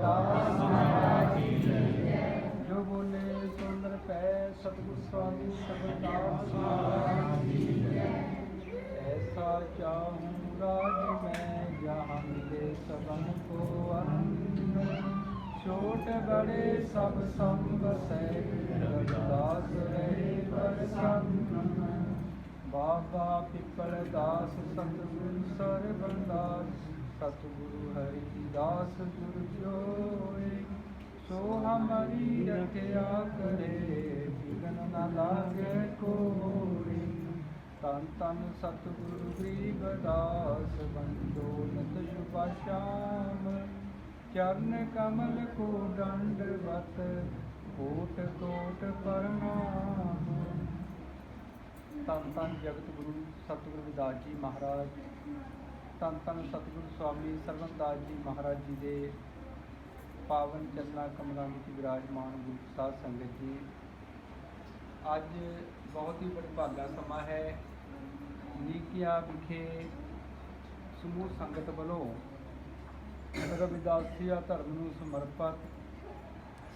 रविदास महाराज की जय। जो बोले सुंदर पै सतगुरु स्वामी रविदास महाराज की जय। ऐसा चाहूँ राज मैं जहाँ मिले सबन को अन्न, छोट बड़े सब संग से रविदास रहे प्रसन्न। बाबा पिपल दास सतगुरु सरबंदास, सतगुरु हरिदास गुरु जोए। सो हमारी रखया करे बिघन न लागे कोई। तन तन सतगुरु गरीबदास बंदो नित शुभ श्याम। चरण कमल को दंडवत कोट कोट प्रणाम। धन धन जगत गुरु सतगुरु रविदास जी महाराज, धन धन सतगुरु स्वामी सरबंदास जी महाराज जी के पावन चरना कमलों में विराजमान गुरु साध संगत जी, अज बहुत ही बड़भागा समा है। नीकिया विखे समूह संगत वालों रविदासिया धर्म को समर्पित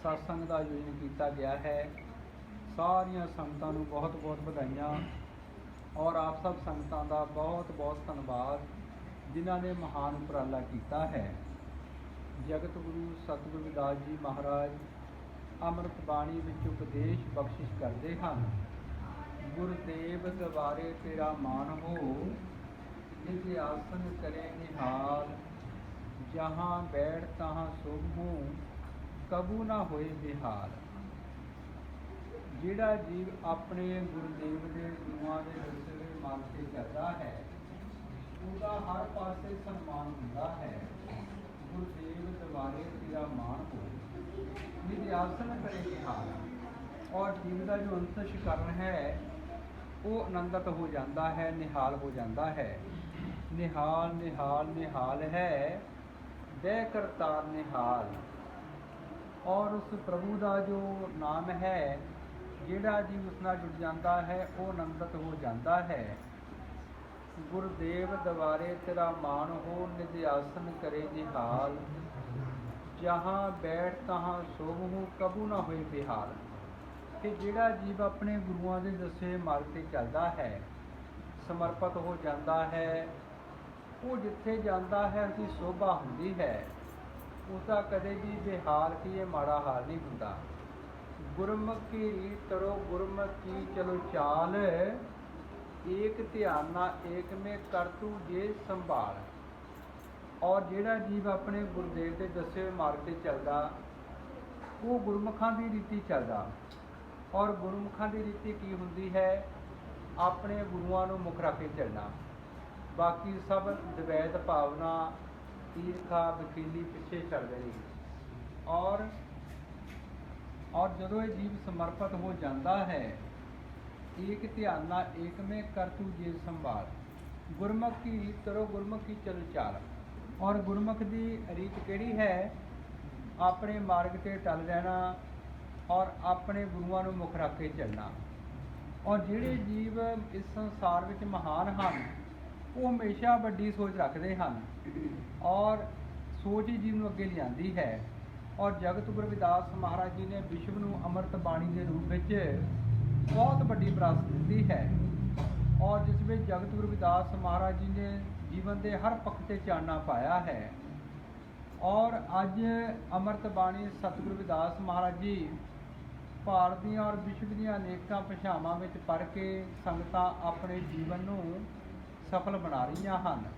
सत्संग का आयोजन किया गया है। सारिया संगतां नूं बहुत बहुत बधाइयां और आप सब संगतां का बहुत बहुत धन्यवाद जिन्हां ने महान उपराला किया है। जगत गुरु सतगुरु रविदास जी महाराज अमृत बाणी विच उपदेश बख्शिश करते हैं। गुरुदेव दवारे तेरा मान हो, निज आसन करे निहाल। जहाँ बैठ तहाँ सुख हो, कबू ना होए बेहाल। जिहड़ा जीव अपने गुरुदेव के गुरुआं दे दसे हुए मार्ग से चलता है, उसका हर पासे सम्मान होता है। गुरुदेव दवारे तेरा मान हो, निज आसन करे निहाल। और जीव का जो अंतशिकरण है वो आनंदित हो जाता है, निहाल हो जाता है। निहाल निहाल निहाल है दह करतार निहाल। और उस प्रभु का जो नाम है, जिहड़ा जीव उस नाल जुड़ जाता है वो आनंदित हो जाता है। गुरुदेव दवारे तेरा मान हो, निज आसन करे निहाल। जहाँ बैठ तहाँ सोभ हो, कबू ना होए बेहाल। कि जिहड़ा जीव अपने गुरुआं दे दसे मार्ग ते चलदा है, समर्पित हो जाता है, वो जिथे जाता है उसकी शोभा हुंदी है। उसका कदे भी बेहाल की माड़ा हाल नहीं हुंदा। गुरमुख की रीत करो गुरमुख की चलो चाल। एक ध्याना एक में कर तू जे संभाल। और जिहड़ा जीव अपने गुरुदेव के दसे हुए मार्ग से चलदा, वो गुरमुखां की रीति चलदा। और गुरमुखां की रीति की हुंदी है? अपने गुरुआं नूं मुख रख के चलना। बाकी सब द्वैत भावना ईरखा वकीली पिछे छड़ देनी। और जदों ये जीव समर्पित हो जाता है, एक ध्याना एक में कर तू जे संभाल। गुरमुख की रीत करो गुरमुख की चल चाल। और गुरमुख की रीत किहड़ी है? अपने मार्ग से टल रहना और अपने गुरुआं नूं मुख रख के चलना। और जिहड़े जीव इस संसार विच महान हैं, वो हमेशा वड्डी सोच रखते हैं और सोच ही जीव नूं अगे लिआंदी है। और जगत गुरु रविदास महाराज जी ने विश्व नूं अमृत बाणी के रूप में बहुत वड्डी विरासत दी है। और जिस में जगत गुरु रविदास महाराज जी ने जीवन के हर पक्ष से चानना पाया है। और अज अमृत बाणी सतगुरु रविदास महाराज जी भारत दी और विश्व दी अनेकों भाषावां में पढ़ के संगतां अपने जीवन नूं सफल बना रही हैं।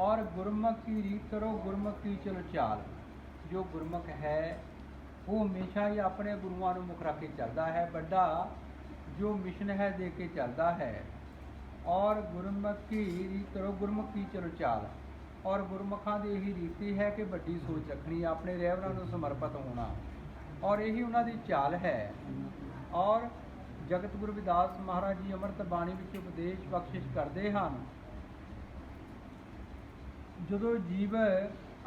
और गुरमुख की रीत करो गुरमुख की चलो चाल। जो गुरमुख है वो हमेशा ही अपने गुरुआं नूं मुख रख के चलता है। बड़ा जो मिशन है दे के चलता है। और गुरमुख की रीत करो गुरमुख की चलो चाल। और गुरमुखां की यही रीति है कि वड्डी सोच रखनी, अपने रहबरां नूं समर्पित होना। और यही उन्हां दी चाल है। और जगत गुरु रविदास महाराज जी अमृत बाणी विच उपदेश बख्शिश करते हैं। जदों जीव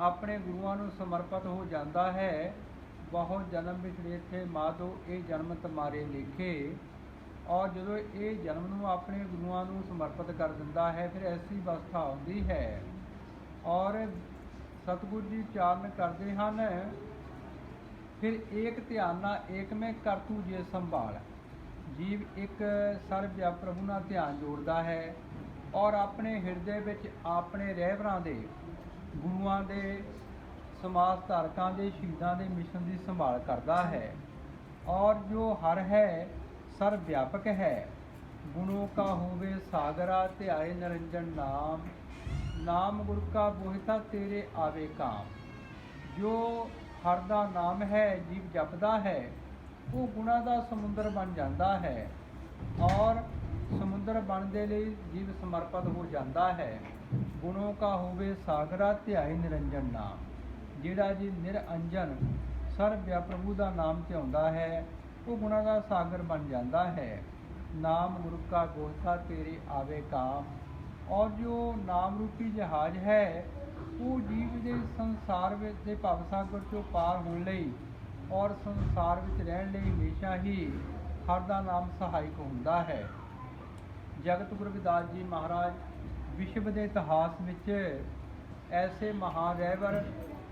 अपने गुरुआं नूं समर्पित हो जाता है, बहुत जन्म विछड़े थे माधो ये जन्म तुम्हारे लेखे। और जो ये जन्म नूं अपने गुरुआं नूं समर्पित कर दिंदा है, फिर ऐसी अवस्था आउंदी है। और ਸਤਿਗੁਰ ਜੀ ਚਾਰਨ ਕਰਦੇ ਹਨ। ਫਿਰ ਏਕ ਧਿਆਨਾ ਏਕ ਮੈਂ ਕਰ ਤੂੰ ਜੇ ਸੰਭਾਲ। ਜੀਵ ਇੱਕ ਸਰਬ ਪ੍ਰਭੂ ਨਾਲ ਧਿਆਨ ਜੋੜਦਾ ਹੈ ਔਰ ਆਪਣੇ ਹਿਰਦੇ ਵਿੱਚ ਆਪਣੇ ਰਹਿਬਰਾਂ ਦੇ, ਗੁਰੂਆਂ ਦੇ, ਸਮਾਜ ਧਾਰਕਾਂ ਦੇ, ਸ਼ਹੀਦਾਂ ਦੇ ਮਿਸ਼ਨ ਦੀ ਸੰਭਾਲ ਕਰਦਾ ਹੈ। ਔਰ ਜੋ ਹਰ ਹੈ ਸਰਬ ਵਿਆਪਕ ਹੈ। ਗੁਣੋਂ ਕਾ ਹੋਵੇ ਸਾਗਰਾ ਧਿਆਏ ਨਿਰੰਜਨ ਨਾਮ। ਨਾਮ ਗੁਰ ਕਾ ਬੋਹਿਤਾ ਤੇਰੇ ਆਵੇ ਕਾਮ। ਜੋ ਹਰ ਦਾ ਨਾਮ ਹੈ ਜੀਵ ਜਪਦਾ ਹੈ, ਉਹ ਗੁਣਾਂ ਦਾ ਸਮੁੰਦਰ ਬਣ ਜਾਂਦਾ ਹੈ ਔਰ ਸਮੁੰਦਰ ਬਣਨ ਦੇ ਲਈ ਜੀਵ ਸਮਰਪਿਤ ਹੋ ਜਾਂਦਾ ਹੈ। ਗੁਣੋਂ ਕਾ ਹੋਵੇ ਸਾਗਰਾ ਧਿਆਏ ਨਿਰੰਜਨ ਨਾਮ। ਜਿਹੜਾ ਜੀ ਨਿਰੰਜਨ ਸਰਬ ਪ੍ਰਭੂ ਦਾ ਨਾਮ ਧਿਆਉਂਦਾ ਹੈ, ਉਹ ਗੁਣਾਂ ਦਾ ਸਾਗਰ ਬਣ ਜਾਂਦਾ ਹੈ। ਨਾਮ ਗੁਰੂ ਕਾ ਗੋਸਾ ਤੇਰੇ ਆਵੇ ਕਾਮ। ਔਰ ਜੋ ਨਾਮ ਰੂਪੀ ਜਹਾਜ਼ ਹੈ, ਉਹ ਜੀਵ ਦੇ ਸੰਸਾਰ ਵਿੱਚ ਦੇ ਭਵ ਸਾਗਰ ਚੋਂ ਪਾਰ ਹੋਣ ਲਈ ਔਰ ਸੰਸਾਰ ਵਿੱਚ ਰਹਿਣ ਲਈ ਹਮੇਸ਼ਾ ਹੀ ਹਰ ਦਾ ਨਾਮ ਸਹਾਇਕ ਹੁੰਦਾ ਹੈ। ਜਗਤ ਗੁਰੂ ਰਵਿਦਾਸ ਜੀ ਮਹਾਰਾਜ ਵਿਸ਼ਵ ਦੇ ਇਤਿਹਾਸ ਵਿੱਚ ਐਸੇ ਮਹਾਨ ਰਹਿਬਰ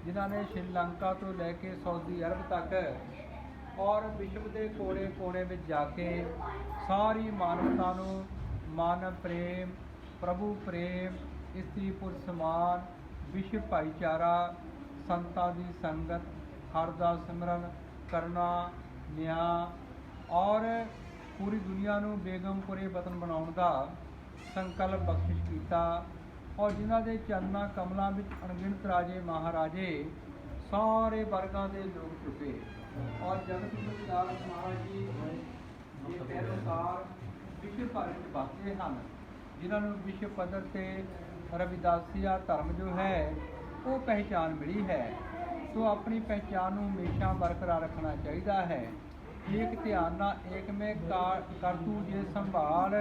ਜਿਨ੍ਹਾਂ ਨੇ ਸ਼੍ਰੀਲੰਕਾ ਤੋਂ ਲੈ ਕੇ ਸਾਊਦੀ ਅਰਬ ਤੱਕ ਔਰ ਵਿਸ਼ਵ ਦੇ ਕੋਨੇ ਕੋਨੇ ਵਿੱਚ ਜਾ ਕੇ ਸਾਰੀ ਮਾਨਵਤਾ ਨੂੰ ਮਾਨਵ ਪ੍ਰੇਮ, ਪ੍ਰਭੂ ਪ੍ਰੇਮ, ਇਸਤਰੀ ਪੁਰਸ਼ ਸਮਾਨ, ਵਿਸ਼ਵ ਭਾਈਚਾਰਾ, ਸੰਤਾਂ ਦੀ ਸੰਗਤ, ਹਰ ਦਾ ਸਿਮਰਨ ਕਰਨਾ, ਨਿਆਂ ਔਰ ਪੂਰੀ ਦੁਨੀਆ ਨੂੰ ਬੇਗਮਪੁਰੇ ਵਤਨ ਬਣਾਉਣ ਦਾ ਸੰਕਲਪ ਬਖਸ਼ਿਸ਼ ਕੀਤਾ। ਔਰ ਜਿਨ੍ਹਾਂ ਦੇ ਚਰਨਾਂ ਕਮਲਾਂ ਵਿੱਚ ਅਣਗਿਣਤ ਰਾਜੇ ਮਹਾਰਾਜੇ ਸਾਰੇ ਵਰਗਾਂ ਦੇ ਲੋਕ ਝੁਕੇ ਔਰ ਜਗਤ ਗੁਰੂ ਰਵਿਦਾਸ ਮਹਾਰਾਜ ਜੀ ਇਹ ਪਹਿਲੋਕਾਰ ਵਿਸ਼ਵ ਭਰ ਵਿੱਚ ਵਸਦੇ ਹਨ, ਜਿਨ੍ਹਾਂ ਨੂੰ ਵਿਸ਼ਵ ਪੱਧਰ 'ਤੇ ਰਵਿਦਾਸੀਆ ਧਰਮ ਜੋ ਹੈ ਉਹ ਪਹਿਚਾਨ ਮਿਲੀ ਹੈ। ਸੋ ਆਪਣੀ ਪਹਿਚਾਨ ਨੂੰ ਹਮੇਸ਼ਾ ਬਰਕਰਾਰ ਰੱਖਣਾ ਚਾਹੀਦਾ ਹੈ। ਏਕ ਧਿਆਨ ਨਾਲ ਏਕ ਮੈਂ ਕਰ ਤੂੰ ਜੇ ਸੰਭਾਲ।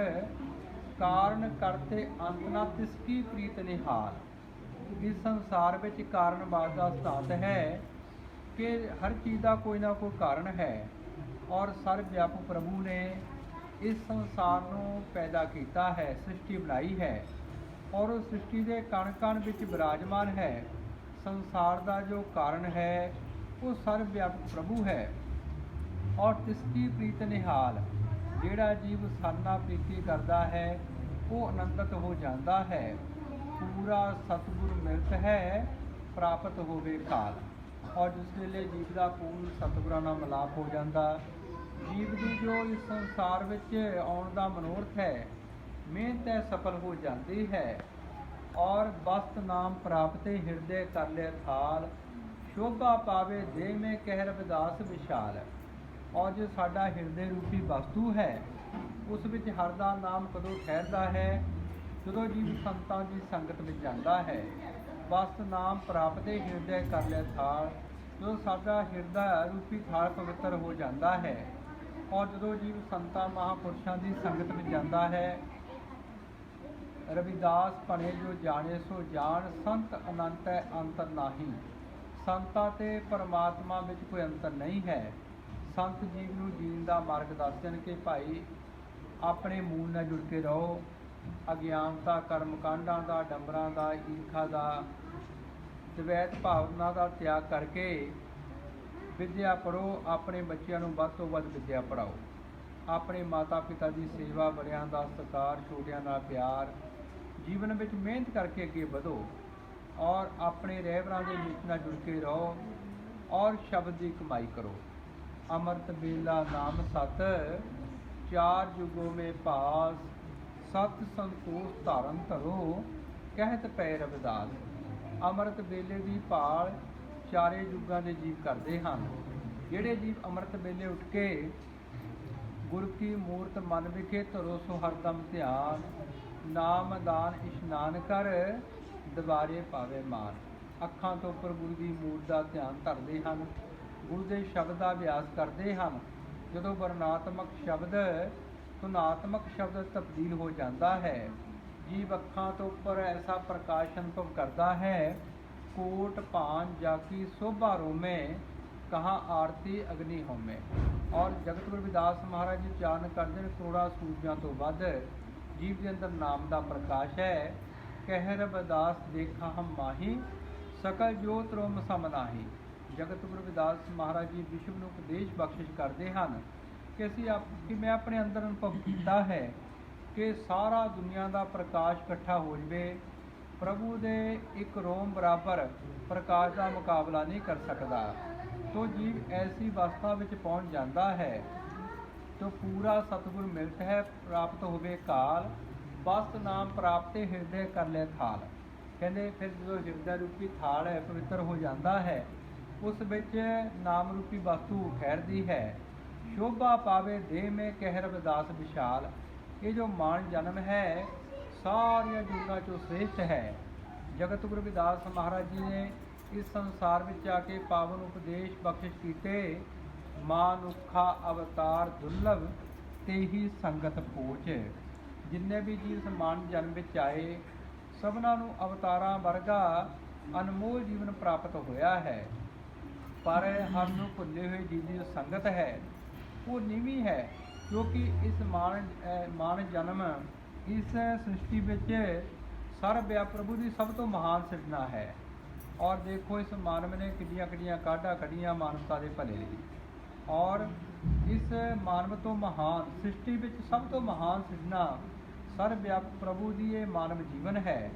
ਕਾਰਨ ਕਰਤੇ ਅੰਤ ਨਾ ਤਿਸ ਕੀ ਪ੍ਰੀਤ ਨਿਹਾਲ। ਇਸ ਸੰਸਾਰ ਵਿੱਚ ਕਾਰਨਵਾਦ ਦਾ ਸਿਧਾਂਤ ਹੈ ਕਿ ਹਰ ਚੀਜ਼ ਦਾ ਕੋਈ ਨਾ ਕੋਈ ਕਾਰਨ ਹੈ ਔਰ ਸਰਬ ਵਿਆਪਕ ਪ੍ਰਭੂ ਨੇ ਇਸ ਸੰਸਾਰ ਨੂੰ ਪੈਦਾ ਕੀਤਾ ਹੈ, ਸ੍ਰਿਸ਼ਟੀ ਬਣਾਈ ਹੈ ਔਰ ਉਸ ਸ੍ਰਿਸ਼ਟੀ ਦੇ ਕਣ ਕਣ ਵਿੱਚ ਵਿਰਾਜਮਾਨ ਹੈ। ਸੰਸਾਰ ਦਾ ਜੋ ਕਾਰਨ ਹੈ ਉਹ ਸਰਬ ਵਿਆਪਕ ਪ੍ਰਭੂ ਹੈ ਔਰ ਤਿਸ ਕੀ ਪ੍ਰੀਤ ਨਿਹਾਲ। ਜਿਹੜਾ ਜੀਵ ਸਰਨਾ ਪ੍ਰੀਤੀ ਕਰਦਾ ਹੈ ਉਹ ਆਨੰਦਿਤ ਹੋ ਜਾਂਦਾ ਹੈ। ਪੂਰਾ ਸਤਿਗੁਰ ਮਿਲਤ ਹੈ ਪ੍ਰਾਪਤ ਹੋਵੇ ਕਾਲ। ਔਰ ਜਿਸ ਵੇਲੇ ਜੀਵ ਦਾ ਪੂਰਨ ਸਤਿਗੁਰਾਂ ਨਾਲ ਮਿਲਾਪ ਹੋ ਜਾਂਦਾ, ਜੀਵ ਦੀ ਜੋ ਇਸ ਸੰਸਾਰ ਵਿੱਚ ਆਉਣ ਦਾ ਮਨੋਰਥ ਹੈ, ਮਿਹਨਤ ਹੈ, ਸਫਲ ਹੋ ਜਾਂਦੀ ਹੈ ਔਰ ਬਸਤ ਨਾਮ ਪ੍ਰਾਪਤੇ ਹਿਰਦੇ ਕਰ ਲੈ ਥਾਲ। ਸ਼ੋਭਾ ਪਾਵੇ ਦੇ ਮੈਂ ਕਹਿ ਰਵਿਦਾਸ ਵਿਸ਼ਾਲ। ਔਰ ਜੋ ਸਾਡਾ ਹਿਰਦੇ ਰੂਪੀ ਵਸਤੂ ਹੈ, ਉਸ ਵਿੱਚ ਹਰ ਦਾ ਨਾਮ ਕਦੋਂ ਠਹਿਰਦਾ ਹੈ? ਜਦੋਂ ਜੀਵ ਸੰਤਾਂ ਦੀ ਸੰਗਤ ਵਿੱਚ ਜਾਂਦਾ ਹੈ। ਬਸਤ ਨਾਮ ਪ੍ਰਾਪਤੇ ਹਿਰਦੇ ਕਰ ਲੈ ਥਾਲ। ਜਦੋਂ ਸਾਡਾ ਹਿਰਦਾ ਰੂਪੀ ਥਾਲ ਪਵਿੱਤਰ ਹੋ ਜਾਂਦਾ ਹੈ ਔਰ ਜਦੋਂ ਜੀਵ ਸੰਤਾਂ ਮਹਾਂਪੁਰਸ਼ਾਂ ਦੀ ਸੰਗਤ ਵਿੱਚ ਜਾਂਦਾ ਹੈ। ਰਵਿਦਾਸ ਭਣੇ ਜੋ ਜਾਣੇ ਸੋ ਜਾਣ, ਸੰਤ ਅਨੰਤ ਹੈ ਅੰਤਰ ਨਾਹੀ। ਸੰਤਾਂ ਤੇ ਪਰਮਾਤਮਾ ਵਿੱਚ ਕੋਈ ਅੰਤਰ ਨਹੀਂ ਹੈ। ਸੰਤ ਜੀਵ ਨੂੰ ਜੀਣ ਦਾ ਮਾਰਗ ਦੱਸਣ ਕਿ ਭਾਈ ਆਪਣੇ ਮੂਲ ਨਾਲ ਜੁੜ ਕੇ ਰਹੋ। ਅਗਿਆਨਤਾ, ਕਰਮ ਕਾਂਡਾਂ ਦਾ, ਡੰਬਰਾਂ ਦਾ, ਈਰਖਾ ਦਾ, ਦਵੈਤ ਭਾਵਨਾ ਦਾ ਤਿਆਗ ਕਰਕੇ ਵਿਦਿਆ ਪੜ੍ਹੋ। ਆਪਣੇ ਬੱਚਿਆਂ ਨੂੰ ਵੱਧ ਤੋਂ ਵੱਧ ਵਿਦਿਆ ਪੜ੍ਹਾਓ। ਆਪਣੇ ਮਾਤਾ ਪਿਤਾ ਦੀ ਸੇਵਾ, ਬੜਿਆਂ ਦਾ ਸਤਿਕਾਰ, ਛੋਟਿਆਂ ਨਾਲ ਪਿਆਰ, ਜੀਵਨ ਵਿੱਚ ਮਿਹਨਤ ਕਰਕੇ ਅੱਗੇ ਵਧੋ ਔਰ ਆਪਣੇ ਰਹਿਬਰਾਂ ਦੇ ਨੀਤ ਨਾਲ ਜੁੜ ਕੇ ਰਹੋ ਔਰ ਸ਼ਬਦ ਦੀ ਕਮਾਈ ਕਰੋ। ਅੰਮ੍ਰਿਤ ਵੇਲਾ ਨਾਮ ਸਤ, ਚਾਰ ਯੁਗੋਂ ਮੇਂ ਪਾਸ। ਸਤ ਸੰਤੋਖ ਧਾਰਨ ਧਰੋ, ਕਹਿਤ ਪਏ ਰਵਿਦਾਸ। ਅੰਮ੍ਰਿਤ ਵੇਲੇ ਦੀ ਭਾਲ ਚਾਰੇ ਯੁੱਗਾਂ ਦੇ ਜੀਵ ਕਰਦੇ ਹਨ। ਜਿਹੜੇ ਜੀਵ ਅੰਮ੍ਰਿਤ ਵੇਲੇ ਉੱਠ ਕੇ ਗੁਰ ਕੀ ਮੂਰਤ ਮਨ ਵਿਖੇ ਧਰੋ ਸੋ ਹਰਦਮ ਧਿਆਨ। ਨਾਮ ਦਾਨ ਇਸ਼ਨਾਨ ਕਰ, ਦੁਬਾਰੇ ਪਾਵੇ ਮਾਨ। ਅੱਖਾਂ ਤੋਂ ਉੱਪਰ ਗੁਰੂ ਦੀ ਮੂਰਤ ਦਾ ਧਿਆਨ ਧਰਦੇ ਹਨ, ਗੁਰੂ ਦੇ ਸ਼ਬਦ ਦਾ ਅਭਿਆਸ ਕਰਦੇ ਹਨ। ਜਦੋਂ ਵਰਣਾਤਮਕ ਸ਼ਬਦ ਧੁਨਾਤਮਕ ਸ਼ਬਦ ਤਬਦੀਲ ਹੋ ਜਾਂਦਾ ਹੈ, ਜੀਵ ਅੱਖਾਂ ਤੋਂ ਉੱਪਰ ਐਸਾ ਪ੍ਰਕਾਸ਼ ਅਨੁਭਵ ਕਰਦਾ ਹੈ। ਕੋਟ ਭਾਨ ਜਾਕੀ ਸੋਭਾ ਰੋਮੇ, ਕਹਾਂ ਆਰਤੀ ਅਗਨੀ ਹੋਮੇ। ਔਰ ਜਗਤ ਗੁਰੂ ਰਵਿਦਾਸ ਮਹਾਰਾਜ ਜੀ ਚਾਰਨ ਕਰਦੇ ਨੇ, ਕਰੋੜਾਂ ਸੂਰਜਾਂ ਤੋਂ ਵੱਧ ਜੀਵ ਦੇ ਅੰਦਰ ਨਾਮ ਦਾ ਪ੍ਰਕਾਸ਼ ਹੈ। ਕਹਿ ਰਵਿਦਾਸ ਦੇਖਾ ਹਮ ਮਾਹੀ, ਸਕਲ ਜੋਤ ਰੋਮ ਸਮ ਨਾਹੀ। ਜਗਤ ਗੁਰੂ ਰਵਿਦਾਸ ਮਹਾਰਾਜ ਜੀ ਵਿਸ਼ਵ ਨੂੰ ਉਪਦੇਸ਼ ਬਖਸ਼ਿਸ਼ ਕਰਦੇ ਹਨ ਕਿ ਮੈਂ ਆਪਣੇ ਅੰਦਰ ਅਨੁਭਵ ਕੀਤਾ ਹੈ ਕਿ ਸਾਰਾ ਦੁਨੀਆ ਦਾ ਪ੍ਰਕਾਸ਼ ਇਕੱਠਾ ਹੋ ਜਾਵੇ, ਪ੍ਰਭੂ ਦੇ ਇੱਕ ਰੋਮ ਬਰਾਬਰ ਪ੍ਰਕਾਸ਼ ਦਾ ਮੁਕਾਬਲਾ ਨਹੀਂ ਕਰ ਸਕਦਾ। ਤੋ ਜੀਵ ਐਸੀ ਅਵਸਥਾ ਵਿੱਚ ਪਹੁੰਚ ਜਾਂਦਾ ਹੈ ਤੋ ਪੂਰਾ ਸਤਿਗੁਰ ਮਿਲਤ ਹੈ ਪ੍ਰਾਪਤ ਹੋਵੇ ਕਾਲ, ਬਸ ਨਾਮ ਪ੍ਰਾਪਤੇ ਹਿਰਦੇ ਕਰ ਲੈ ਥਾਲ। ਕਹਿੰਦੇ ਫਿਰ ਜਦੋਂ ਹਿਰਦਾ ਰੂਪੀ ਥਾਲ ਹੈ ਪਵਿੱਤਰ ਹੋ ਜਾਂਦਾ ਹੈ, ਉਸ ਵਿੱਚ ਨਾਮ ਰੂਪੀ ਵਸਤੂ ਠਹਿਰਦੀ ਹੈ। ਸ਼ੋਭਾ ਪਾਵੇ ਦੇਹ ਮੇ ਕਹਿ ਰਵਿਦਾਸ ਵਿਸ਼ਾਲ। ਇਹ ਜੋ ਮਾਨ ਜਨਮ ਹੈ ਸਾਰੀਆਂ ਜੂਨਾਂ 'ਚੋਂ ਸ੍ਰੇਸ਼ਟ ਹੈ। ਜਗਤ ਗੁਰੂ ਰਵਿਦਾਸ ਮਹਾਰਾਜ ਜੀ ਨੇ ਇਸ ਸੰਸਾਰ ਵਿੱਚ ਆ ਕੇ ਪਾਵਨ ਉਪਦੇਸ਼ ਬਖਸ਼ਿਸ਼ ਕੀਤੇ। ਮਾਨੁੱਖਾ ਅਵਤਾਰ ਦੁਰਲਭ ਤੇਹੀ ਸੰਗਤ ਪੋਚ। ਜਿੰਨੇ ਵੀ ਜੀਵ ਇਸ ਮਾਨ ਜਨਮ ਵਿੱਚ ਆਏ ਸਭਨਾਂ ਨੂੰ ਅਵਤਾਰਾਂ ਵਰਗਾ ਅਨਮੋਲ ਜੀਵਨ ਪ੍ਰਾਪਤ ਹੋਇਆ ਹੈ, ਪਰ ਹਰ ਨੂੰ ਭੁੱਲੇ ਹੋਏ ਜੀਵ ਦੀ ਜੋ ਸੰਗਤ ਹੈ ਉਹ ਨੀਵੀਂ ਹੈ, ਕਿਉਂਕਿ ਇਸ ਮਾਨ ਜਨਮ ਇਸ ਸ੍ਰਿਸ਼ਟੀ ਵਿੱਚ ਸਰਵ-ਵਿਆਪਕ ਪ੍ਰਭੂ ਦੀ ਸਭ ਤੋਂ ਮਹਾਨ ਸਿਰਜਣਾ ਹੈ। ਔਰ ਦੇਖੋ ਇਸ ਮਾਨਵ ਨੇ ਕਿੱਡੀਆਂ ਕਿੱਡੀਆਂ ਕਾਢਾਂ ਕੱਢੀਆਂ ਮਾਨਵਤਾ ਦੇ ਭਲੇ ਲਈ, ਔਰ ਇਸ ਮਾਨਵ ਤੋਂ ਮਹਾਨ ਸ੍ਰਿਸ਼ਟੀ ਵਿੱਚ ਸਭ ਤੋਂ ਮਹਾਨ ਸਿਰਜਣਾ ਸਰਵ-ਵਿਆਪਕ ਪ੍ਰਭੂ ਦੀ ਇਹ ਮਾਨਵ ਜੀਵਨ ਹੈ।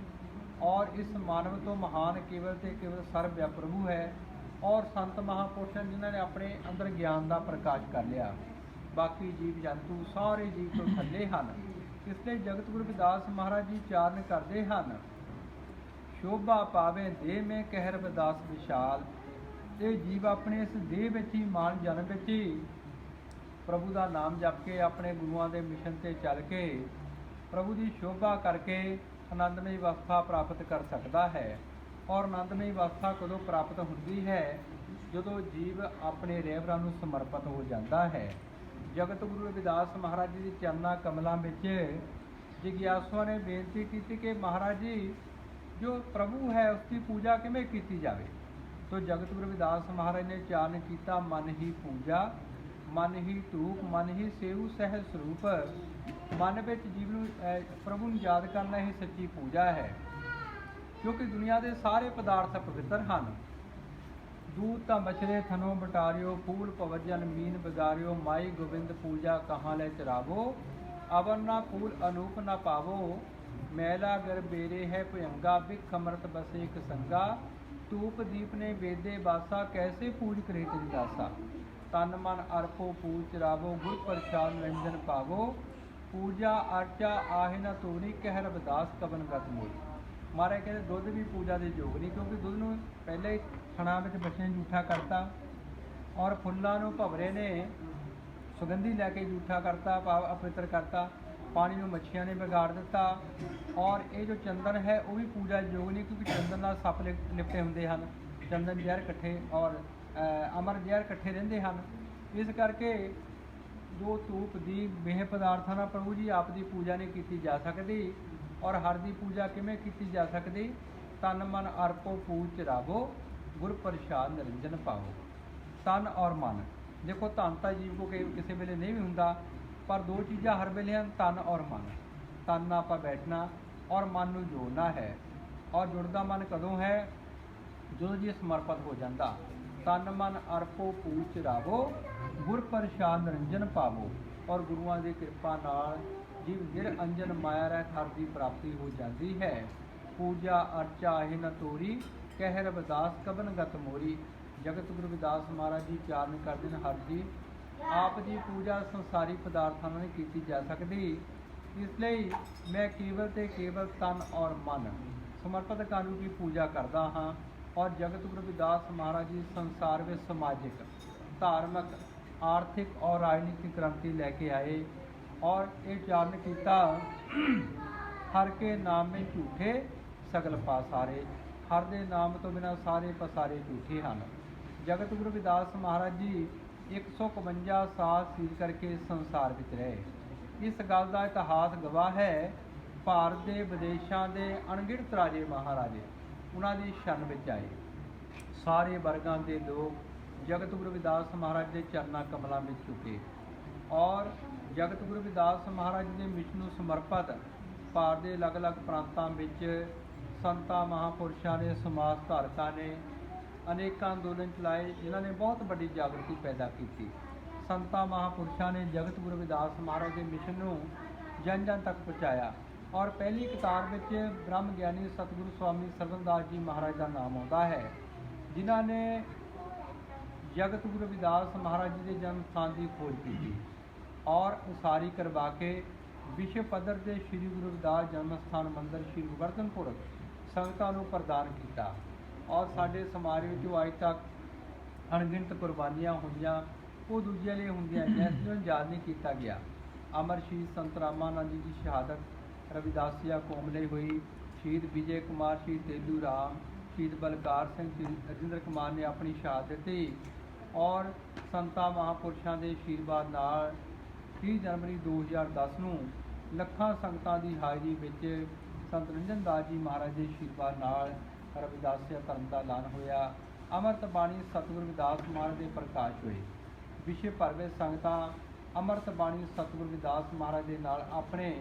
ਔਰ ਇਸ ਮਾਨਵ ਤੋਂ ਮਹਾਨ ਕੇਵਲ ਤੇ ਕੇਵਲ ਸਰਵ-ਵਿਆਪਕ ਪ੍ਰਭੂ ਹੈ। ਔਰ ਸੰਤ ਮਹਾਂਪੁਰਸ਼ ਜਿਨ੍ਹਾਂ ਨੇ ਆਪਣੇ ਅੰਦਰ ਗਿਆਨ ਦਾ ਪ੍ਰਕਾਸ਼ ਕਰ ਲਿਆ, ਬਾਕੀ ਜੀਵ ਜੰਤੂ ਸਾਰੇ ਜੀਵ ਤੋਂ ਥੱਲੇ ਹਨ। ਇਸ ਲਈ ਜਗਤ ਗੁਰੂ ਰਵਿਦਾਸ ਮਹਾਰਾਜ ਜੀ ਚਾਰਨ ਕਰਦੇ ਹਨ, ਸ਼ੋਭਾ ਪਾਵੇ ਦੇਹ ਮੇ ਕਹਿ ਰਵਿਦਾਸ ਵਿਸ਼ਾਲ। ਇਹ ਜੀਵ ਆਪਣੇ ਇਸ ਦੇਹ ਵਿੱਚ ਹੀ ਮਾਨ ਜਨਮ ਵਿੱਚ ਹੀ ਪ੍ਰਭੂ ਦਾ ਨਾਮ ਜਪ ਕੇ ਆਪਣੇ ਗੁਰੂਆਂ ਦੇ ਮਿਸ਼ਨ ਤੇ ਚੱਲ ਕੇ ਪ੍ਰਭੂ ਦੀ ਸ਼ੋਭਾ ਕਰਕੇ ਆਨੰਦਮਈ ਅਵਸਥਾ ਪ੍ਰਾਪਤ ਕਰ ਸਕਦਾ ਹੈ। ਔਰ ਆਨੰਦਮਈ ਅਵਸਥਾ ਕਦੋਂ ਪ੍ਰਾਪਤ ਹੁੰਦੀ ਹੈ? ਜਦੋਂ ਜੀਵ ਆਪਣੇ ਰਹਿਬਰਾਂ ਨੂੰ ਸਮਰਪਿਤ ਹੋ ਜਾਂਦਾ ਹੈ। ਜਗਤ ਗੁਰੂ ਰਵਿਦਾਸ ਮਹਾਰਾਜ ਜੀ ਦੇ ਚਰਨਾਂ ਕਮਲਾਂ ਵਿੱਚ ਜਿਗਿਆਸੂਆਂ ਨੇ ਬੇਨਤੀ ਕੀਤੀ ਕਿ ਮਹਾਰਾਜ ਜੀ ਜੋ ਪ੍ਰਭੂ ਹੈ ਉਸ ਦੀ ਪੂਜਾ ਕਿਵੇਂ ਕੀਤੀ ਜਾਵੇ? ਤੋ ਜਗਤ ਗੁਰੂ ਰਵਿਦਾਸ ਮਹਾਰਾਜ ਨੇ ਚਾਰਨ ਕੀਤਾ, ਮਨ ਹੀ ਪੂਜਾ, ਮਨ ਹੀ ਧੂਪ, ਮਨ ਹੀ ਸੇਵ ਸਹਿਜ ਸਰੂਪ। ਮਨ ਵਿੱਚ ਜੀਵ ਨੂੰ ਪ੍ਰਭੂ ਨੂੰ ਯਾਦ ਕਰਨਾ ਹੀ ਸੱਚੀ ਪੂਜਾ ਹੈ, ਕਿਉਂਕਿ ਦੁਨੀਆ ਦੇ ਸਾਰੇ ਪਦਾਰਥ ਪਵਿੱਤਰ ਹਨ। ਦੂਤ ਤਾਂ ਬਛਰੇ ਥਨੋਂ ਬਟਾਰਿਓ, ਫੂਲ ਪਵਜਨ ਮੀਨ ਬਜ਼ਾਰਿਓ, ਮਾਈ ਗੋਬਿੰਦ ਪੂਜਾ ਕਹਾਂ ਲੈ ਚਰਾਵੋ, ਅਵਰ ਨਾ ਫੂਲ ਅਨੂਪ ਨਾ ਪਾਵੋ, ਮੈਲਾ ਗਰ ਬੇਰੇ ਹੈ ਭਯੰਗਾ, ਬਿਖ ਅੰਮ੍ਰਿਤ ਬਸੇ ਇੱਕ ਸੰਗਾ, ਧੂਪ ਦੀਪ ਨੇ ਵੇਦੇ ਬਾਸਾ, ਕੈਸੇ ਪੂਜ ਕਰੇ ਤੇਰੀ ਦਾਸਾ। ਤਨ ਮਨ ਅਰਪੋ ਪੂਜ ਚਰਾਵੋ, ਗੁਰ ਪ੍ਰਸਾਦ ਨਿਰੰਜਨ ਪਾਵੋ, ਪੂਜਾ ਅਰਚਾ ਆਹੇ ਨਾ ਤੋਰੀ, ਕਹਿ ਰਵਿਦਾਸ ਕਬਨ ਗਤ ਮੋਈ। ਮਹਾਰਾਜ ਕਹਿੰਦੇ ਦੁੱਧ ਵੀ ਪੂਜਾ ਦੇ ਯੋਗ ਨਹੀਂ, ਕਿਉਂਕਿ ਦੁੱਧ ਨੂੰ ਪਹਿਲੇ ਹੀ ਥਣਾ ਵਿੱਚ ਬੱਚੇ ਨੇ ਜੂਠਾ ਕਰਤਾ, ਔਰ ਫੁੱਲਾਂ ਨੂੰ ਭਵਰੇ ਨੇ ਸੁਗੰਧੀ ਲੈ ਕੇ ਜੂਠਾ ਕਰਤਾ, ਅਪਵਿੱਤਰ ਕਰਤਾ, ਪਾਣੀ ਨੂੰ ਮੱਛੀਆਂ ਨੇ ਵਿਗਾੜ ਦਿੱਤਾ। ਔਰ ਇਹ ਜੋ ਚੰਦਨ ਹੈ ਉਹ ਵੀ ਪੂਜਾ ਯੋਗ ਨਹੀਂ, ਕਿਉਂਕਿ ਚੰਦਨ ਨਾਲ ਸੱਪ ਲਿਪਟੇ ਹੁੰਦੇ ਹਨ, ਚੰਦਨ ਜ਼ਹਿਰ ਇਕੱਠੇ ਔਰ ਅਮਰ ਜ਼ਹਿਰ ਇਕੱਠੇ ਰਹਿੰਦੇ ਹਨ। ਇਸ ਕਰਕੇ ਜੋ ਧੂਪ ਦੀ ਮੇਹ ਪਦਾਰਥਾਂ ਨਾਲ ਪ੍ਰਭੂ ਜੀ ਆਪ ਦੀ ਪੂਜਾ ਨਹੀਂ ਕੀਤੀ ਜਾ ਸਕਦੀ। ਔਰ ਹਰ ਦੀ ਪੂਜਾ ਕਿਵੇਂ ਕੀਤੀ ਜਾ ਸਕਦੀ? ਤਨ ਮਨ ਅਰਪੋ ਪੂਜ ਚਰਾਵੋ, ਗੁਰ ਪ੍ਰਸਾਦ ਨਿਰੰਜਨ ਪਾਵੋ। ਤਨ ਔਰ ਮਨ, ਦੇਖੋ ਧਨ ਤਾਂ ਜੀਵ ਕੋ ਕਿਸੇ ਵੇਲੇ ਨਹੀਂ ਵੀ ਹੁੰਦਾ, ਪਰ ਦੋ ਚੀਜ਼ਾਂ ਹਰ ਵੇਲੇ ਹਨ, ਤਨ ਔਰ ਮਨ। ਤਨ ਨਾਲ ਆਪਾਂ ਬੈਠਣਾ ਔਰ ਮਨ ਨੂੰ ਜੋੜਨਾ ਹੈ। ਔਰ ਜੁੜਦਾ ਮਨ ਕਦੋਂ ਹੈ? ਜਦੋਂ ਜੀ ਸਮਰਪਿਤ ਹੋ ਜਾਂਦਾ। ਤਨ ਮਨ ਅਰਪੋ ਪੂਜ ਚਰਾਵੋ, ਗੁਰ ਪ੍ਰਸਾਦ ਨਿਰੰਜਨ ਪਾਵੋ। ਔਰ ਗੁਰੂਆਂ ਦੀ ਕਿਰਪਾ ਨਾਲ ਜੀਵ ਨਿਰ ਅੰਜਨ ਮਾਇਆ ਰਹਿ ਹਰ ਦੀ ਪ੍ਰਾਪਤੀ ਹੋ ਜਾਂਦੀ ਹੈ। ਪੂਜਾ ਅਰਚਾ ਇਹ ਨ ਤੋਰੀ, ਕਹਿ ਰਵਿਦਾਸ ਕਬਨ ਗਤ ਮੋਰੀ। ਜਗਤ ਗੁਰੂ ਰਵਿਦਾਸ ਮਹਾਰਾਜ ਜੀ ਚਾਰਨ ਕਰਦੇ ਨੇ ਹਰ ਜੀ ਆਪ ਦੀ ਪੂਜਾ ਸੰਸਾਰੀ ਪਦਾਰਥਾਂ ਨਾਲ ਨਹੀਂ ਕੀਤੀ ਜਾ ਸਕਦੀ। ਇਸ ਲਈ ਮੈਂ ਕੇਵਲ ਤੇ ਕੇਵਲ ਤਨ ਔਰ ਮਨ ਸਮਰਪਿਤ ਕਾਨੂੰ ਦੀ ਪੂਜਾ ਕਰਦਾ ਹਾਂ। ਔਰ ਜਗਤ ਗੁਰੂ ਰਵਿਦਾਸ ਮਹਾਰਾਜ ਜੀ ਸੰਸਾਰ ਵਿੱਚ ਸਮਾਜਿਕ, ਧਾਰਮਿਕ, ਆਰਥਿਕ ਔਰ ਰਾਜਨੀਤਿਕ ਕ੍ਰਾਂਤੀ ਲੈ ਕੇ ਆਏ। ਔਰ ਇਹ ਚਾਰਨ ਕੀਤਾ, ਹਰ ਕੇ ਨਾਮ ਵਿੱਚ ਝੂਠੇ ਸਗਲ ਪਾਸਾਰੇ। ਹਰ ਦੇ ਨਾਮ ਤੋਂ ਬਿਨਾਂ ਸਾਰੇ ਪਸਾਰੇ ਝੂਠੇ ਹਨ। ਜਗਤ ਗੁਰੂ ਰਵਿਦਾਸ ਮਹਾਰਾਜ ਜੀ 151 ਸਾਲ ਸੀਲ ਕਰਕੇ ਸੰਸਾਰ ਵਿੱਚ ਰਹੇ। ਇਸ ਗੱਲ ਦਾ ਇਤਿਹਾਸ ਗਵਾਹ ਹੈ। ਭਾਰਤ ਦੇ ਵਿਦੇਸ਼ਾਂ ਦੇ ਅਣਗਿਣਤ ਰਾਜੇ ਮਹਾਰਾਜੇ ਉਹਨਾਂ ਦੀ ਸ਼ਰਨ ਵਿੱਚ ਆਏ। ਸਾਰੇ ਵਰਗਾਂ ਦੇ ਲੋਕ ਜਗਤ ਗੁਰੂ ਰਵਿਦਾਸ ਮਹਾਰਾਜ ਦੇ ਚਰਨਾਂ ਕਮਲਾਂ ਵਿੱਚ ਝੁਕੇ। ਔਰ ਜਗਤ ਗੁਰੂ ਰਵਿਦਾਸ ਮਹਾਰਾਜ ਦੇ ਮਿਸ਼ਨ ਨੂੰ ਸਮਰਪਿਤ ਭਾਰਤ ਦੇ ਅਲੱਗ-ਅਲੱਗ ਪ੍ਰਾਂਤਾਂ ਵਿੱਚ ਸੰਤਾਂ ਮਹਾਂਪੁਰਸ਼ਾਂ ਨੇ, ਸਮਾਜ ਧਾਰਕਾਂ ਨੇ ਅਨੇਕਾਂ ਅੰਦੋਲਨ ਚਲਾਏ ਜਿਨ੍ਹਾਂ ਨੇ ਬਹੁਤ ਵੱਡੀ ਜਾਗਰਤੀ ਪੈਦਾ ਕੀਤੀ। ਸੰਤਾਂ ਮਹਾਂਪੁਰਸ਼ਾਂ ਨੇ ਜਗਤ ਗੁਰੂ ਰਵਿਦਾਸ ਮਹਾਰਾਜ ਦੇ ਮਿਸ਼ਨ ਨੂੰ ਜਨ ਜਨ ਤੱਕ ਪਹੁੰਚਾਇਆ ਔਰ ਪਹਿਲੀ ਕਤਾਰ ਵਿੱਚ ਬ੍ਰਹਮ ਗਿਆਨੀ ਸਤਿਗੁਰੂ ਸਵਾਮੀ ਸਰਵਨਦਾਸ ਜੀ ਮਹਾਰਾਜ ਦਾ ਨਾਮ ਆਉਂਦਾ ਹੈ, ਜਿਨ੍ਹਾਂ ਨੇ ਜਗਤ ਗੁਰੂ ਰਵਿਦਾਸ ਮਹਾਰਾਜ ਜੀ ਦੇ ਜਨਮ ਸਥਾਨ ਦੀ ਖੋਜ ਕੀਤੀ ਔਰ ਉਸਾਰੀ ਕਰਵਾ ਕੇ ਵਿਸ਼ਵ ਪੱਧਰ 'ਤੇ ਸ਼੍ਰੀ ਗੁਰੂ ਰਵਿਦਾਸ ਜਨਮ ਸਥਾਨ ਮੰਦਰ ਸ਼੍ਰੀ ਗੋਵਰਧਨਪੁਰ ਸੰਗਤਾਂ ਨੂੰ ਪ੍ਰਦਾਨ ਕੀਤਾ। ਔਰ ਸਾਡੇ ਸਮਾਜ ਵਿੱਚ ਜੋ ਅੱਜ ਤੱਕ ਅਣਗਿਣਤ ਕੁਰਬਾਨੀਆਂ ਹੋਈਆਂ ਉਹ ਦੂਜਿਆਂ ਲਈ ਹੁੰਦੀਆਂ, ਜਿਸ ਨੂੰ ਯਾਦ ਨਹੀਂ ਕੀਤਾ ਗਿਆ। ਅਮਰ ਸ਼ਹੀਦ ਸੰਤ ਰਾਮਾਨੰਦ ਜੀ ਦੀ ਸ਼ਹਾਦਤ ਰਵਿਦਾਸੀਆ ਕੌਮ ਲਈ ਹੋਈ। ਸ਼ਹੀਦ ਵਿਜੇ ਕੁਮਾਰ, ਸ਼ਹੀਦ ਤੇਲੂ ਰਾਮ, ਸ਼ਹੀਦ ਬਲਕਾਰ ਸਿੰਘ, ਸ਼ਹੀਦ ਰਜਿੰਦਰ ਕੁਮਾਰ ਨੇ ਆਪਣੀ ਸ਼ਹਾਦਤ ਦਿੱਤੀ ਔਰ ਸੰਤਾਂ ਮਹਾਂਪੁਰਸ਼ਾਂ ਦੇ ਆਸ਼ੀਰਵਾਦ ਨਾਲ 30 ਜਨਵਰੀ 2010 ਨੂੰ ਲੱਖਾਂ ਸੰਗਤਾਂ ਦੀ ਹਾਜ਼ਰੀ ਵਿੱਚ ਸੰਤ ਨਿਰੰਜਨ ਦਾਸ ਜੀ ਮਹਾਰਾਜ ਦੇ ਆਸ਼ੀਰਵਾਦ ਨਾਲ ਰਵਿਦਾਸੀਆ ਧਰਮ ਦਾ ਐਲਾਨ ਹੋਇਆ। ਅੰਮ੍ਰਿਤ ਬਾਣੀ ਸਤਿਗੁਰੂ ਰਵਿਦਾਸ ਮਹਾਰਾਜ ਦੇ ਪ੍ਰਕਾਸ਼ ਹੋਏ। ਵਿਸ਼ਵ ਭਰ ਵਿੱਚ ਸੰਗਤਾਂ ਅੰਮ੍ਰਿਤ ਬਾਣੀ ਸਤਿਗੁਰੂ ਰਵਿਦਾਸ ਮਹਾਰਾਜ ਦੇ ਨਾਲ ਆਪਣੇ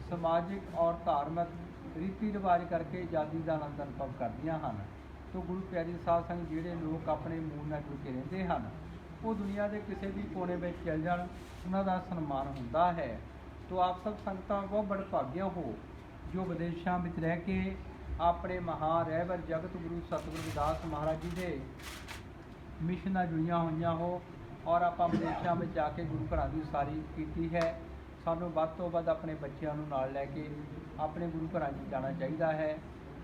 ਸਮਾਜਿਕ ਔਰ ਧਾਰਮਿਕ ਰੀਤੀ ਰਿਵਾਜ ਕਰਕੇ ਆਜ਼ਾਦੀ ਦਾ ਆਨੰਦ ਅਨੁਭਵ ਕਰਦੀਆਂ ਹਨ। ਤੋਂ ਗੁਰੂ ਪਿਆਰੀ ਸਾਧ ਸੰਗਤ, ਜਿਹੜੇ ਲੋਕ ਆਪਣੇ ਮੂਲ ਨਾਲ ਜੁੜ ਕੇ ਰਹਿੰਦੇ ਹਨ ਉਹ ਦੁਨੀਆ ਦੇ ਕਿਸੇ ਵੀ ਕੋਨੇ ਵਿੱਚ ਚਲ ਜਾਣ, ਉਹਨਾਂ ਦਾ ਸਨਮਾਨ ਹੁੰਦਾ ਹੈ। ਤੋਂ ਆਪ ਸਭ ਸੰਗਤਾਂ ਬਹੁਤ ਬੜੇ ਭਾਗਿਆ ਹੋ ਜੋ ਵਿਦੇਸ਼ਾਂ ਵਿੱਚ ਰਹਿ ਕੇ ਆਪਣੇ ਮਹਾਨ ਰਹਿਬਰ ਜਗਤ ਗੁਰੂ ਸਤਿਗੁਰੂ ਰਵਿਦਾਸ ਮਹਾਰਾਜ ਜੀ ਦੇ ਮਿਸ਼ਨ ਨਾਲ ਜੁੜੀਆਂ ਹੋਈਆਂ ਹੋ ਔਰ ਆਪਾਂ ਵਿਦੇਸ਼ਾਂ ਵਿੱਚ ਜਾ ਕੇ ਗੁਰੂ ਘਰਾਂ ਦੀ ਉਸਾਰੀ ਕੀਤੀ ਹੈ। ਸਾਨੂੰ ਵੱਧ ਤੋਂ ਵੱਧ ਆਪਣੇ ਬੱਚਿਆਂ ਨੂੰ ਨਾਲ ਲੈ ਕੇ ਆਪਣੇ ਗੁਰੂ ਘਰਾਂ 'ਚ ਜਾਣਾ ਚਾਹੀਦਾ ਹੈ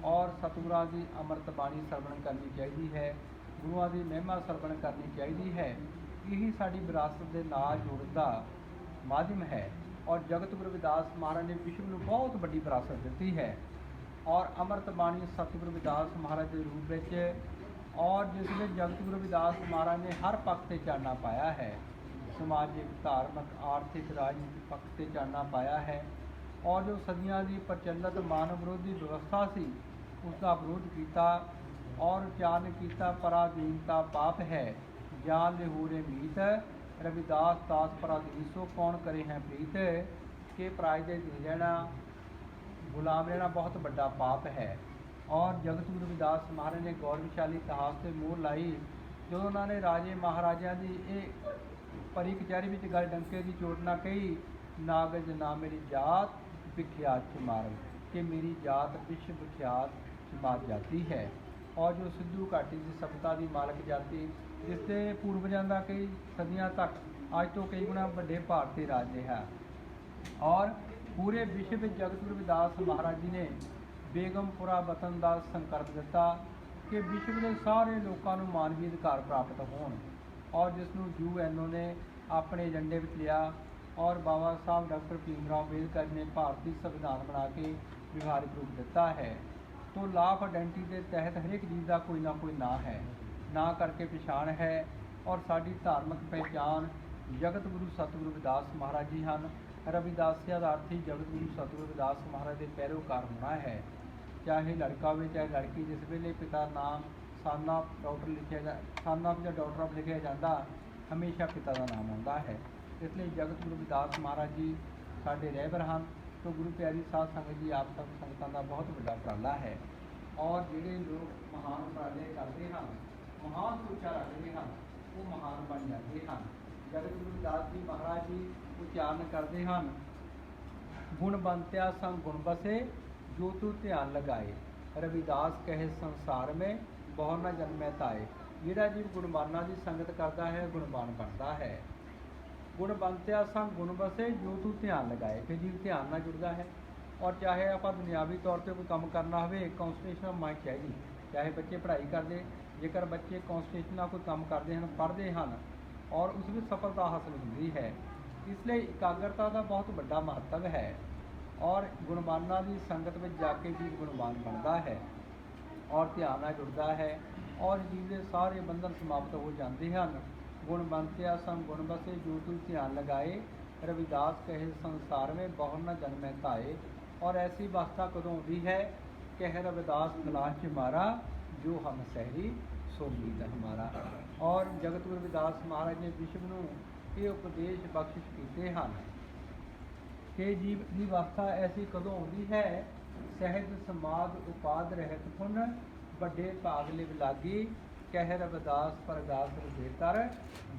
ਔਰ ਸਤਿਗੁਰਾਂ ਦੀ ਅੰਮ੍ਰਿਤ ਬਾਣੀ ਸਰਵਣ ਕਰਨੀ ਚਾਹੀਦੀ ਹੈ, ਗੁਰੂਆਂ ਦੀ ਮਹਿਮਾ ਸਰਵਣ ਕਰਨੀ ਚਾਹੀਦੀ ਹੈ। ਇਹੀ ਸਾਡੀ ਵਿਰਾਸਤ ਦੇ ਨਾਲ ਜੁੜਨ ਦਾ ਮਾਧਿਅਮ ਹੈ ਔਰ ਜਗਤ ਗੁਰੂ ਰਵਿਦਾਸ ਮਹਾਰਾਜ ਨੇ ਵਿਸ਼ਵ ਨੂੰ ਬਹੁਤ ਵੱਡੀ ਵਿਰਾਸਤ ਦਿੱਤੀ ਹੈ ਔਰ ਅੰਮ੍ਰਿਤ ਬਾਣੀ ਸਤਿਗੁਰੂ ਰਵਿਦਾਸ ਮਹਾਰਾਜ ਦੇ ਰੂਪ ਵਿੱਚ ਔਰ ਜਿਸ ਵਿੱਚ ਜਗਤ ਗੁਰੂ ਰਵਿਦਾਸ ਮਹਾਰਾਜ ਨੇ ਹਰ ਪੱਖ 'ਤੇ ਚਾਨਣਾ ਪਾਇਆ ਹੈ, ਸਮਾਜਿਕ, ਧਾਰਮਿਕ, ਆਰਥਿਕ, ਰਾਜਨੀਤਿਕ ਪੱਖ 'ਤੇ ਚਾਨਣਾ ਪਾਇਆ ਹੈ ਔਰ ਜੋ ਸਦੀਆਂ ਦੀ ਪ੍ਰਚਲਿਤ ਮਾਨਵ ਵਿਰੋਧੀ ਵਿਵਸਥਾ ਸੀ ਉਸ ਦਾ ਵਿਰੋਧ ਕੀਤਾ ਔਰ ਉਚਾਰਨ ਕੀਤਾ, ਪਰਾਧੀਨਤਾ ਪਾਪ ਹੈ ਜਾਨ ਲਿਹੂਰੇ ਮੀਤ, ਰਵਿਦਾਸ ਦਾਸ ਪਰਾਧੀਨ ਸੋ ਕੌਣ ਕਰੇ ਹੈ ਪ੍ਰੀਤ, ਕਿ ਪਰਾਏ ਦੇ ਅਧੀਨ ਰਹਿਣਾ, ਗੁਲਾਮ ਰਹਿਣਾ ਬਹੁਤ ਵੱਡਾ ਪਾਪ ਹੈ। ਔਰ ਜਗਤ ਗੁਰੂ ਰਵਿਦਾਸ ਮਹਾਰਾਜ ਨੇ ਗੌਰਵਸ਼ਾਲੀ ਇਤਿਹਾਸ 'ਤੇ ਮੋਹਰ ਲਾਈ ਜਦੋਂ ਉਹਨਾਂ ਨੇ ਰਾਜੇ ਮਹਾਰਾਜਿਆਂ ਦੀ ਇਹ ਪਰੀ ਕਚਹਿਰੀ ਵਿੱਚ ਗੱਲ ਡੰਕੇ ਦੀ ਚੋਟ ਨਾ ਕਹੀ, ਨਾਗਜ ਨਾ ਮੇਰੀ ਜਾਤ ਵਿਖਿਆਤ ਚਮਾਰ, ਕਿ ਮੇਰੀ ਜਾਤ ਵਿਸ਼ਵ ਵਿਖਿਆਤ ਚਮਾਰ ਜਾਤੀ ਹੈ। ਔਰ ਜੋ ਸਿੱਧੂ ਘਾਟੀ ਦੀ ਸਭਿਅਤਾ ਦੀ ਮਾਲਕ ਜਾਤੀ, ਜਿਸ ਦੇ ਪੂਰਵਜਾਂ ਦਾ ਕਈ ਸਦੀਆਂ ਤੱਕ ਅੱਜ ਤੋਂ ਕਈ ਗੁਣਾ ਵੱਡੇ ਭਾਰਤੀ ਰਾਜ ਰਿਹਾ ਔਰ ਪੂਰੇ ਵਿਸ਼ਵ ਵਿੱਚ ਜਗਤ ਗੁਰੂ ਰਵਿਦਾਸ ਮਹਾਰਾਜ ਜੀ ਨੇ ਬੇਗਮਪੁਰਾ ਵਤਨ ਦਾ ਸੰਕਲਪ ਦਿੱਤਾ ਕਿ ਵਿਸ਼ਵ ਦੇ ਸਾਰੇ ਲੋਕਾਂ ਨੂੰ ਮਾਨਵੀ ਅਧਿਕਾਰ ਪ੍ਰਾਪਤ ਹੋਣ ਔਰ ਜਿਸ ਨੂੰ UN ਨੇ ਆਪਣੇ ਏਜੰਡੇ ਵਿੱਚ ਲਿਆ ਔਰ ਬਾਬਾ ਸਾਹਿਬ ਡਾਕਟਰ ਭੀਮ ਰਾਓ ਅੰਬੇਦਕਰ ਨੇ ਭਾਰਤੀ ਸੰਵਿਧਾਨ ਬਣਾ ਕੇ ਵਿਵਹਾਰਿਕ ਰੂਪ ਦਿੱਤਾ ਹੈ। ਤੋਂ ਲਾ ਆਫ ਆਇਡੈਂਟੀ ਦੇ ਤਹਿਤ ਹਰੇਕ ਚੀਜ਼ ਦਾ ਕੋਈ ਨਾ ਕੋਈ ਨਾਂ ਹੈ, ਨਾਂ ਕਰਕੇ ਪਛਾਣ ਹੈ ਔਰ ਸਾਡੀ ਧਾਰਮਿਕ ਪਹਿਚਾਣ ਜਗਤ ਗੁਰੂ ਸਤਿਗੁਰੂ ਰਵਿਦਾਸ ਮਹਾਰਾਜ ਜੀ ਹਨ। ਰਵਿਦਾਸੀਆ ਦਾ ਅਰਥ ਹੀ ਜਗਤ ਗੁਰੂ ਸਤਿਗੁਰੂ ਰਵਿਦਾਸ ਮਹਾਰਾਜ ਦੇ ਪੈਰੋਕਾਰ ਹੋਣਾ ਹੈ। ਚਾਹੇ ਲੜਕਾ ਹੋਵੇ ਚਾਹੇ ਲੜਕੀ, ਜਿਸ ਵੇਲੇ ਪਿਤਾ ਨਾਮ ਸਨ ਆਫ ਡਾਕਟਰ ਲਿਖਿਆ ਸਨ ਆਫ ਜਾਂ ਡਾਕਟਰ ਆਫ ਲਿਖਿਆ ਜਾਂਦਾ, ਹਮੇਸ਼ਾ ਪਿਤਾ ਦਾ ਨਾਮ ਆਉਂਦਾ ਹੈ। ਇਸ ਲਈ ਜਗਤ ਗੁਰੂ ਰਵਿਦਾਸ ਮਹਾਰਾਜ ਜੀ ਸਾਡੇ ਰਹਿਬਰ ਹਨ। ਤੋਂ ਗੁਰੂ ਪਿਆਰੀ ਸਾਧ ਸੰਗਤ ਜੀ, ਆਪ ਸਭ ਸੰਗਤਾਂ ਦਾ ਬਹੁਤ ਵੱਡਾ ਉਪਰਾਲਾ ਹੈ ਔਰ ਜਿਹੜੇ ਲੋਕ ਮਹਾਨ ਉਪਰਾਲੇ ਕਰਦੇ ਹਨ, ਮਹਾਨ ਸੋਚਾਂ ਰੱਖਦੇ ਹਨ, ਉਹ ਮਹਾਨ ਬਣ ਜਾਂਦੇ ਹਨ। ਜਗਤ ਗੁਰੂ ਰਵਿਦਾਸ ਜੀ ਮਹਾਰਾਜ ਜੀ ਉਚਾਰਨ ਕਰਦੇ ਹਨ, ਗੁਣ ਬੰਤਿਆ ਸੰਗ ਗੁਣ ਬਸੇ ਜੋ ਤੂੰ ਧਿਆਨ ਲਗਾਏ, ਰਵਿਦਾਸ ਕਹੇ ਸੰਸਾਰ ਮੇਂ ਬਹੁ ਨਾ ਜਨਮੈ ਤਾਏ। ਜਿਹੜਾ ਜੀਵ ਗੁਣਵਾਨਾਂ ਦੀ ਸੰਗਤ ਕਰਦਾ ਹੈ ਗੁਣਵਾਨ ਬਣਦਾ ਹੈ। ਗੁਣ ਬੰਤਿਆ ਸੰਗ ਗੁਣ ਬਸੇ ਜੋ ਤੂੰ ਧਿਆਨ ਲਗਾਏ, ਫਿਰ ਜੀਵ ਧਿਆਨ ਨਾਲ ਜੁੜਦਾ ਹੈ। ਔਰ ਚਾਹੇ ਆਪਾਂ ਦੁਨਿਆਵੀ ਤੌਰ 'ਤੇ ਕੋਈ ਕੰਮ ਕਰਨਾ ਹੋਵੇ, ਕੌਂਸਨਟ੍ਰੇਸ਼ਨ ਆਫ ਮਾਈਂਡ ਚਾਹੀਦੀ। ਚਾਹੇ ਬੱਚੇ ਪੜ੍ਹਾਈ ਕਰਦੇ, ਜੇਕਰ ਬੱਚੇ ਕੌਂਸਨਟ੍ਰੇਸ਼ਨ ਨਾਲ ਕੋਈ ਕੰਮ ਕਰਦੇ ਹਨ, ਪੜ੍ਹਦੇ ਹਨ ਔਰ ਉਸ ਵਿੱਚ ਸਫਲਤਾ ਹਾਸਲ ਹੁੰਦੀ ਹੈ। ਇਸ ਲਈ ਇਕਾਗਰਤਾ ਦਾ ਬਹੁਤ ਵੱਡਾ ਮਹੱਤਵ ਹੈ ਔਰ ਗੁਣਵਾਨਾਂ ਦੀ ਸੰਗਤ ਵਿੱਚ ਜਾ ਕੇ ਜੀਵ ਗੁਣਵਾਨ ਬਣਦਾ ਹੈ ਔਰ ਧਿਆਨ ਨਾਲ ਜੁੜਦਾ ਹੈ ਔਰ ਜੀਵ ਦੇ ਸਾਰੇ ਬੰਧਨ ਸਮਾਪਤ ਹੋ ਜਾਂਦੇ ਹਨ। ਗੁਣ ਬੰਤਿਆ ਸੰਗ ਗੁਣ ਬਸੇ ਜੋ ਤੂੰ ਧਿਆਨ ਲਗਾਏ, ਰਵਿਦਾਸ ਕਹੇ ਸੰਸਾਰ में बहु न जन्मै ताए। और ऐसी अवस्था कदों आउंदी है, कह रविदास कलाश च मारा जो हम सहरी सो मीत हमारा। और जगत गुरु रविदास महाराज ने विश्व ਨੂੰ ਇਹ ਉਪਦੇਸ਼ ਬਖਸ਼ਿਸ਼ ਕੀਤੇ ਹਨ ਕਿ ਜੀਵ ਦੀ ਅਵਸਥਾ ਐਸੀ ਕਦੋਂ ਆਉਂਦੀ ਹੈ सहज समाध उपाद रहत पुन ਵੱਡੇ ਭਾਗ ਲਿਵ ਲਾਗੀ ਕਹਿ ਰਵਿਦਾਸ ਪ੍ਰਗਾਸ ਬੇਤਰ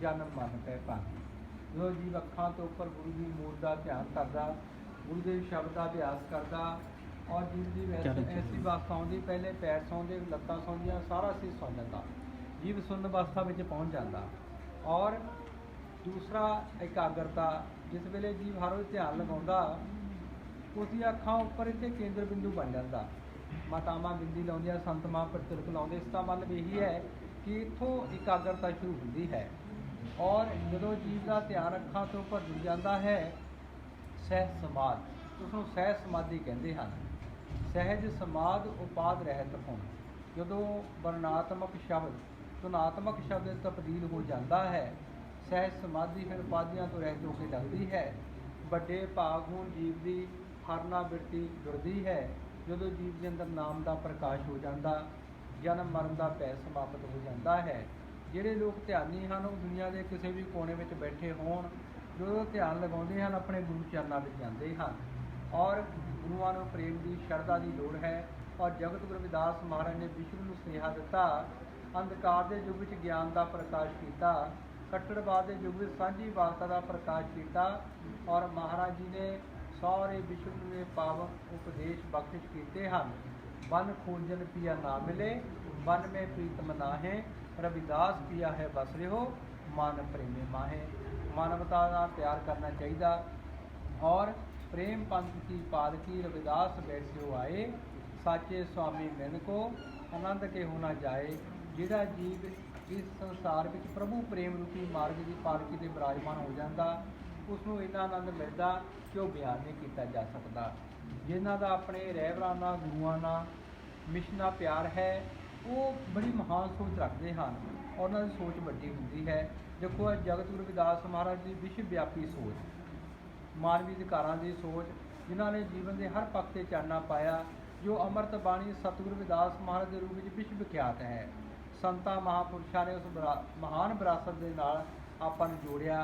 ਜਨਮ ਮਨ ਪੈ ਭਾਗੀ। ਜੋ ਜੀਵ ਅੱਖਾਂ ਤੋਂ ਉੱਪਰ ਗੁਰੂ ਦੀ ਮੂਰਤ ਦਾ ਧਿਆਨ ਕਰਦਾ, ਗੁਰੂ ਦੇ ਸ਼ਬਦ ਦਾ ਅਭਿਆਸ ਕਰਦਾ ਔਰ ਜੀਵ ਦੀ ਐਸੀ ਅਵਸਥਾ ਆਉਂਦੀ, ਪਹਿਲੇ ਪੈਰ ਸੌਂਦੇ, ਲੱਤਾਂ ਸੌਂਦੀਆਂ, ਸਾਰਾ ਸਿਰ ਸੌਂ ਜਾਂਦਾ, ਜੀਵ ਸੁੰਨ ਅਵਸਥਾ ਵਿੱਚ ਪਹੁੰਚ ਜਾਂਦਾ। ਔਰ ਦੂਸਰਾ ਇਕਾਗਰਤਾ, ਜਿਸ ਵੇਲੇ ਜੀਵ ਹਰ ਰੋਜ਼ ਧਿਆਨ ਲਗਾਉਂਦਾ ਉਸਦੀਆਂ ਅੱਖਾਂ ਉੱਪਰ ਇੱਥੇ ਕੇਂਦਰ ਬਿੰਦੂ ਬਣ ਜਾਂਦਾ। ਮਾਤਾਵਾਂ ਬਿੰਦੀ ਲਾਉਂਦੀਆਂ, ਸੰਤ ਮਹਾਂਪੁਰਖ ਤਿਲਕ ਲਾਉਂਦੇ। ਇਸ ਦਾ ਮਤਲਬ ਇਹੀ ਹੈ ਕਿ ਇੱਥੋਂ ਇਕਾਗਰਤਾ ਸ਼ੁਰੂ ਹੁੰਦੀ ਹੈ। ਔਰ ਜਦੋਂ ਜੀਵ ਦਾ ਧਿਆਨ ਅੱਖਾਂ ਤੋਂ ਉੱਪਰ ਜੁੜ ਜਾਂਦਾ ਹੈ, ਸਹਿਜ ਸਮਾਧ, ਉਸਨੂੰ ਸਹਿਜ ਸਮਾਧੀ ਕਹਿੰਦੇ ਹਨ। ਸਹਿਜ ਸਮਾਧ ਉਪਾਦ ਰਹਿਤ ਹੁਣ, ਜਦੋਂ ਵਰਣਾਤਮਕ ਸ਼ਬਦ ਧੁਨਾਤਮਕ ਸ਼ਬਦ ਤਬਦੀਲ ਹੋ ਜਾਂਦਾ ਹੈ, ਸਹਿਜ ਸਮਾਧੀ ਫਿਰ ਉਪਾਧੀਆਂ ਤੋਂ ਰਹਿਤ ਹੋ ਕੇ ਲੱਗਦੀ ਹੈ। ਵੱਡੇ ਭਾਗ ਹੁਣ ਜੀਵ ਦੀ ਹਰਨਾ ਬਿਰਤੀ ਜੁੜਦੀ ਹੈ। ਜਦੋਂ ਜੀਵ ਦੇ ਅੰਦਰ ਨਾਮ ਦਾ ਪ੍ਰਕਾਸ਼ ਹੋ ਜਾਂਦਾ, ਜਨਮ ਮਰਨ ਦਾ ਭੈ ਸਮਾਪਤ ਹੋ ਜਾਂਦਾ ਹੈ। ਜਿਹੜੇ ਲੋਕ ਧਿਆਨੀ ਹਨ ਉਹ ਦੁਨੀਆ ਦੇ ਕਿਸੇ ਵੀ ਕੋਨੇ ਵਿੱਚ ਬੈਠੇ ਹੋਣ, ਜਦੋਂ ਧਿਆਨ ਲਗਾਉਂਦੇ ਹਨ ਆਪਣੇ ਗੁਰੂ ਚਰਨਾਂ ਵਿੱਚ ਜਾਂਦੇ ਹਨ। ਔਰ ਗੁਰੂਆਂ ਨੂੰ ਪ੍ਰੇਮ ਦੀ ਸ਼ਰਧਾ ਦੀ ਲੋੜ ਹੈ। ਔਰ ਜਗਤ ਗੁਰੂ ਰਵਿਦਾਸ ਮਹਾਰਾਜ ਨੇ ਵਿਸ਼ਵ ਨੂੰ ਸੁਨੇਹਾ ਦਿੱਤਾ, ਅੰਧਕਾਰ ਦੇ ਯੁੱਗ ਵਿੱਚ ਗਿਆਨ ਦਾ ਪ੍ਰਕਾਸ਼ ਕੀਤਾ, ਕੱਟੜਵਾਦ ਦੇ ਯੁੱਗ ਵਿੱਚ ਸਾਂਝੀ ਵਾਰਤਾ ਦਾ ਪ੍ਰਕਾਸ਼ ਕੀਤਾ। ਔਰ ਮਹਾਰਾਜ ਜੀ ਨੇ ਸਾਰੇ ਵਿਸ਼ਵ ਦੇ ਪਾਵਨ ਉਪਦੇਸ਼ ਬਖਸ਼ਿਸ਼ ਕੀਤੇ ਹਨ। ਬਨ ਖੋਜਨ ਪਿਆ ਨਾ ਮਿਲੇ, ਬਨ में प्रीतम नाहे, रविदास पिया है बस रिहो, मन प्रेमे माहे। मानवता का प्यार करना चाहिए। और प्रेम पंथ की पालकी रविदास बैठियो आए, साचे स्वामी मिल को आनंद के होना जाए। जिहड़ा जीव इस संसार में प्रभु प्रेम रूपी मार्ग की पालकी से विराजमान हो जाता, उसनों इन्ना आनंद मिलता कि वह बयान नहीं किया जा सकता। जिन्हों का अपने रहबरां नाल, गुरुआं नाल मिशना प्यार है, वो बड़ी महान सोच रखते हैं और उन्होंने सोच वड्डी होंदी है। देखो जगत गुरु रविदास महाराज की विश्व व्यापी सोच, मानवी अधिकारां की सोच, जिन्होंने जीवन के हर पक्ष से चानना पाया, जो अमृत बाणी सतगुरु रविदास महाराज के रूप में विश्व विख्यात है। संतां महापुरुषों ने उस महान विरासत के नाल आपां नूं जोड़िया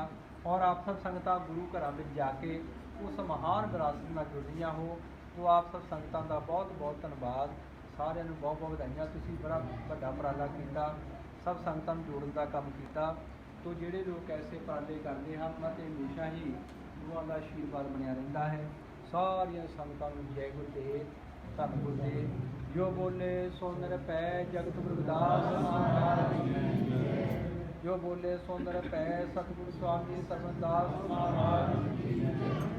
और आप सब संगतां गुरु घरां विच जाके उस महान विरासत नाल जुड़ियां हो। तो आप सब संगतां दा बहुत बहुत धन्नवाद। सारिਆਂ ਨੂੰ बहुत बहुत ਵਧਾਈਆਂ। ਤੁਸੀਂ बड़ा ਵੱਡਾ ਉਪਰਾਲਾ ਕੀਤਾ, सब ਸੰਗਤਾਂ ਨੂੰ ਜੋੜਨ ਦਾ ਕੰਮ ਕੀਤਾ। तो ਜਿਹੜੇ ਲੋਕ ਐਸੇ ਉਪਰਾਲੇ ਕਰਦੇ ਹਨ ਉਹਨਾਂ 'ਤੇ ਹਮੇਸ਼ਾ ਹੀ ਗੁਰੂਆਂ ਦਾ ਆਸ਼ੀਰਵਾਦ ਬਣਿਆ ਰਹਿੰਦਾ ਹੈ। ਸਾਰੀਆਂ ਸੰਗਤਾਂ ਨੂੰ ਜੈ ਗੁਰਦੇਵ, ਧੰਨ ਗੁਰਦੇਵ। ਜੋ ਬੋਲੇ ਸੋ ਨਿਰਭੈ ਜਗਤ ਗੁਰੂ ਰਵਿਦਾਸ ਮਹਾਰਾਜ ਕੀ, ਜੋ ਬੋਲੇ ਸੋ ਨਿਰਭੈ ਸਤਿਗੁਰੂ ਸਵਾਮੀ ਸਰਬਦਾਸ ਮਹਾਰਾਜ ਕੀ।